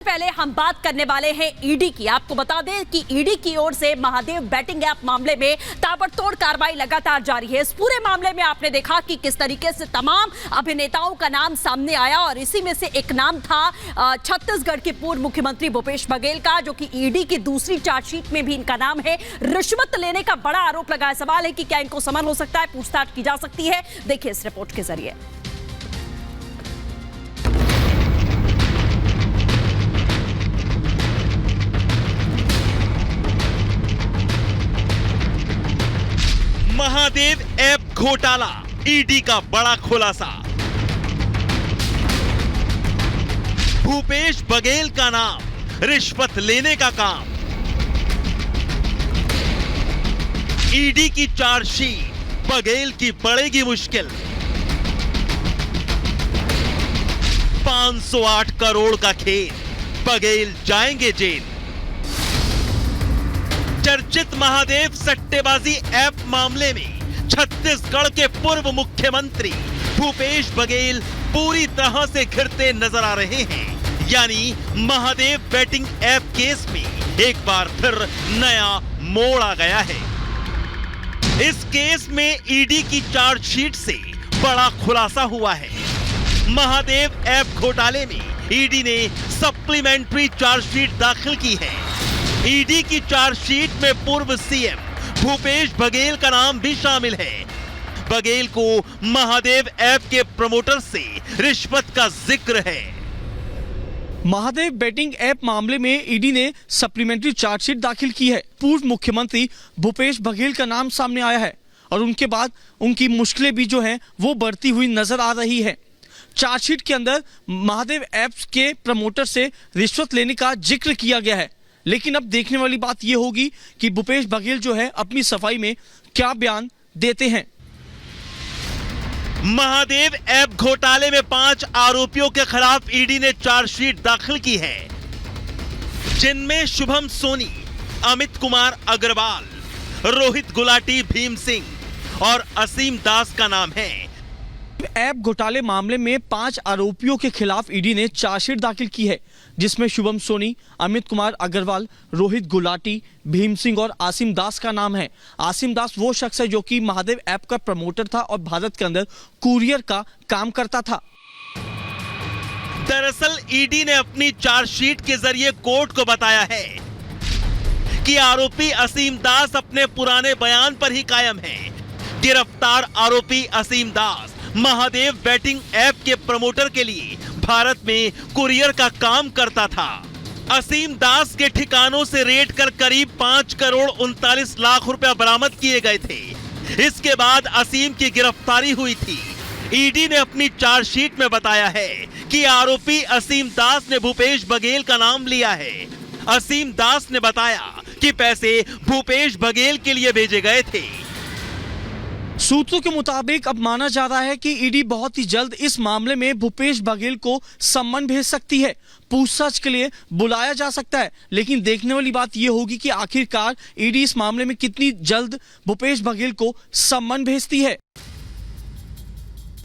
पहले हम बात करने वाले हैं ईडी की। आपको बता दें कि ईडी की ओर से महादेव बैटिंग ऐप मामले में ताबड़तोड़ कार्रवाई लगातार जारी है। इस पूरे मामले में आपने देखा कि किस तरीके से तमाम अभिनेताओं का नाम सामने आया और इसी में से एक नाम था छत्तीसगढ़ के पूर्व मुख्यमंत्री भूपेश बघेल का, जो कि ईडी की दूसरी चार्जशीट में भी इनका नाम है। रिश्वत लेने का बड़ा आरोप लगाया। सवाल है कि क्या इनको समन हो सकता है, पूछताछ की जा सकती है। देखिए इस रिपोर्ट के जरिए। महादेव ऐप घोटाला, ईडी का बड़ा खुलासा। भूपेश बघेल का नाम, रिश्वत लेने का काम। ईडी की चार्जशीट, बघेल की पड़ेगी मुश्किल। 508 करोड़ का खेल, बघेल जाएंगे जेल। चर्चित महादेव सट्टेबाजी ऐप मामले में छत्तीसगढ़ के पूर्व मुख्यमंत्री भूपेश बघेल पूरी तरह से घिरते नजर आ रहे हैं। यानी महादेव बैटिंग ऐप केस में एक बार फिर नया मोड़ आ गया है। इस केस में ईडी की चार्जशीट से बड़ा खुलासा हुआ है। महादेव ऐप घोटाले में ईडी ने सप्लीमेंट्री चार्जशीट दाखिल की है। ईडी की चार्जशीट में पूर्व सीएम भूपेश बघेल का नाम भी शामिल है। बघेल को महादेव ऐप के प्रमोटर से रिश्वत का जिक्र है। महादेव बैटिंग ऐप मामले में ईडी ने सप्लीमेंट्री चार्जशीट दाखिल की है। पूर्व मुख्यमंत्री भूपेश बघेल का नाम सामने आया है और उनके बाद उनकी मुश्किलें भी जो हैं वो बढ़ती हुई नजर आ रही है। चार्जशीट के अंदर महादेव ऐप के प्रमोटर से रिश्वत लेने का जिक्र किया गया है। लेकिन अब देखने वाली बात यह होगी कि भूपेश बघेल जो है अपनी सफाई में क्या बयान देते हैं। महादेव ऐप घोटाले में 5 आरोपियों के खिलाफ ईडी ने चार्जशीट दाखिल की है, जिनमें शुभम सोनी, अमित कुमार अग्रवाल, रोहित गुलाटी, भीम सिंह और असीम दास का नाम है। ऐप घोटाले मामले में 5 आरोपियों के खिलाफ ईडी ने चार्जशीट दाखिल की है, जिसमें शुभम सोनी, अमित कुमार अग्रवाल, रोहित गुलाटी, भीम सिंह और आसिम दास का नाम है। आसिम दास वो शख्स है जो कि महादेव ऐप का प्रमोटर था और भारत के अंदर कुरियर का काम करता था। दरअसल ईडी ने अपनी चार्जशीट के जरिए कोर्ट को बताया है कि आरोपी असीम दास अपने पुराने बयान पर ही कायम है। गिरफ्तार आरोपी असीम दास महादेव बैटिंग ऐप के प्रमोटर के लिए भारत में कुरियर का काम करता था। असीम दास के ठिकानों से रेड कर करीब 5 करोड़ 39 लाख रुपया बरामद किए गए थे। इसके बाद असीम की गिरफ्तारी हुई थी। ईडी ने अपनी चार्जशीट में बताया है कि आरोपी असीम दास ने भूपेश बघेल का नाम लिया है। असीम दास ने बताया कि पैसे भूपेश बघेल के लिए भेजे गए थे। सूत्रों के मुताबिक अब माना जा रहा है कि ईडी बहुत ही जल्द इस मामले में भूपेश बघेल को सम्मन भेज सकती है। पूछताछ के लिए बुलाया जा सकता है। लेकिन देखने वाली बात यह होगी कि आखिरकार ईडी इस मामले में कितनी जल्द भूपेश बघेल को सम्मन भेजती है।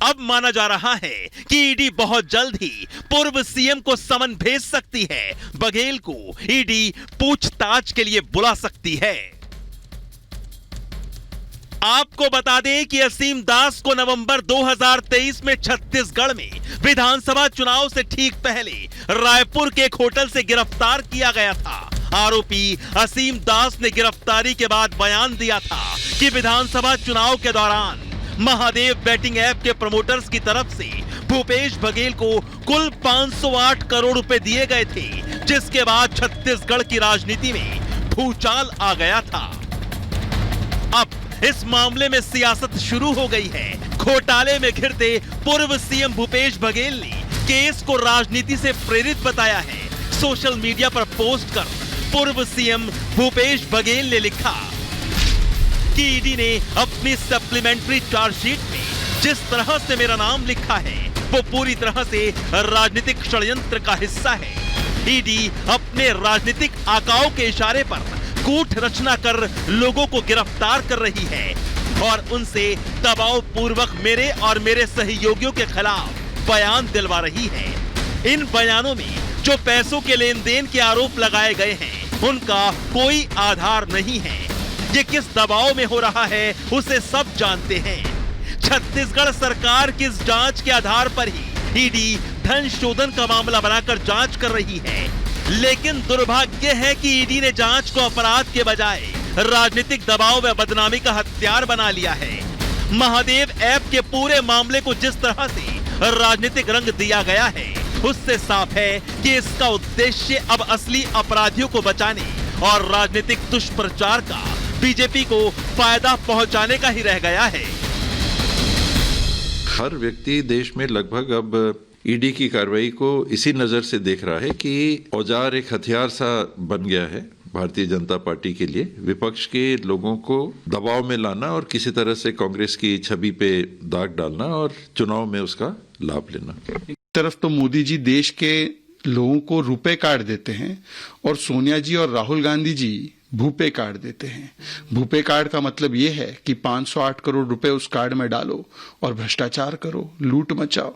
अब माना जा रहा है कि ईडी बहुत जल्द ही पूर्व सीएम को समन भेज सकती है। बघेल को ईडी पूछताछ के लिए बुला सकती है। आपको बता दें कि असीम दास को नवंबर 2023 में छत्तीसगढ़ में विधानसभा चुनाव से ठीक पहले रायपुर के एक होटल से गिरफ्तार किया गया था। आरोपी असीम दास ने गिरफ्तारी के बाद बयान दिया था कि विधानसभा चुनाव के दौरान महादेव बैटिंग ऐप के प्रमोटर्स की तरफ से भूपेश बघेल को कुल 508 करोड़ रुपए दिए गए थे, जिसके बाद छत्तीसगढ़ की राजनीति में भूचाल आ गया था। अब इस मामले में सियासत शुरू हो गई है। घोटाले में घिरते पूर्व सीएम भूपेश बघेल ने केस को राजनीति से प्रेरित बताया है। सोशल मीडिया पर पोस्ट कर पूर्व सीएम भूपेश बघेल ने लिखा कि ईडी ने अपनी सप्लीमेंट्री चार्जशीट में जिस तरह से मेरा नाम लिखा है वो पूरी तरह से राजनीतिक षड्यंत्र का हिस्सा है। ईडी अपने राजनीतिक आकाओं के इशारे पर कूट रचना कर लोगों को गिरफ्तार कर रही है और उनसे दबाव पूर्वक मेरे और मेरे सहयोगियों के खिलाफ बयान दिलवा रही है। इन बयानों में जो पैसों के लेन देन के आरोप लगाए गए हैं उनका कोई आधार नहीं है। ये किस दबाव में हो रहा है उसे सब जानते हैं। छत्तीसगढ़ सरकार की इस जांच के आधार पर ही ईडी धन शोधन का मामला बनाकर जांच कर रही है। लेकिन दुर्भाग्य है कि ईडी ने जांच को अपराध के बजाय राजनीतिक दबाव व बदनामी का हथियार बना लिया है। महादेव ऐप के पूरे मामले को जिस तरह से राजनीतिक रंग दिया गया है उससे साफ है कि इसका उद्देश्य अब असली अपराधियों को बचाने और राजनीतिक दुष्प्रचार का बीजेपी को फायदा पहुंचाने का ही रह गया है। हर व्यक्ति देश में लगभग अब ईडी की कार्रवाई को इसी नजर से देख रहा है कि औजार एक हथियार सा बन गया है भारतीय जनता पार्टी के लिए, विपक्ष के लोगों को दबाव में लाना और किसी तरह से कांग्रेस की छवि पे दाग डालना और चुनाव में उसका लाभ लेना। एक तरफ तो मोदी जी देश के लोगों को रुपए कार्ड देते हैं और सोनिया जी और राहुल गांधी जी भूपे कार्ड देते हैं। भूपे कार्ड का मतलब ये है कि 508 करोड़ रुपए उस कार्ड में डालो और भ्रष्टाचार करो, लूट मचाओ।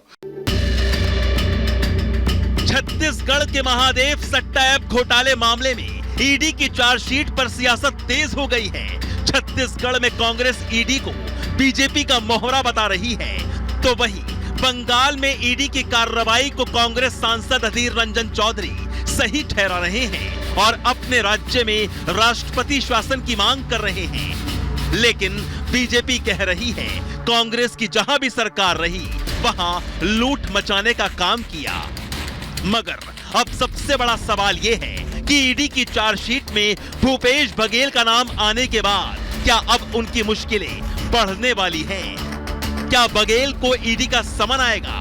छत्तीसगढ़ के महादेव सट्टा ऐप घोटाले मामले में ईडी की चार्जशीट पर सियासत तेज हो गई है। छत्तीसगढ़ में कांग्रेस ईडी को बीजेपी का मोहरा बता रही है, तो वहीं बंगाल में ईडी की कार्रवाई को कांग्रेस सांसद अधीर रंजन चौधरी सही ठहरा रहे हैं और अपने राज्य में राष्ट्रपति शासन की मांग कर रहे हैं। लेकिन बीजेपी कह रही है कांग्रेस की जहां भी सरकार रही वहां लूट मचाने का काम किया। मगर अब सबसे बड़ा सवाल यह है कि ईडी की चार्जशीट में भूपेश बघेल का नाम आने के बाद क्या अब उनकी मुश्किलें बढ़ने वाली हैं? क्या बघेल को ईडी का समन आएगा?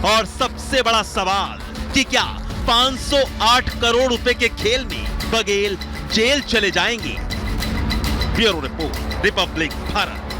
और सबसे बड़ा सवाल कि क्या 508 करोड़ रुपए के खेल में बघेल जेल चले जाएंगे? Bureau report, Republic Bharat.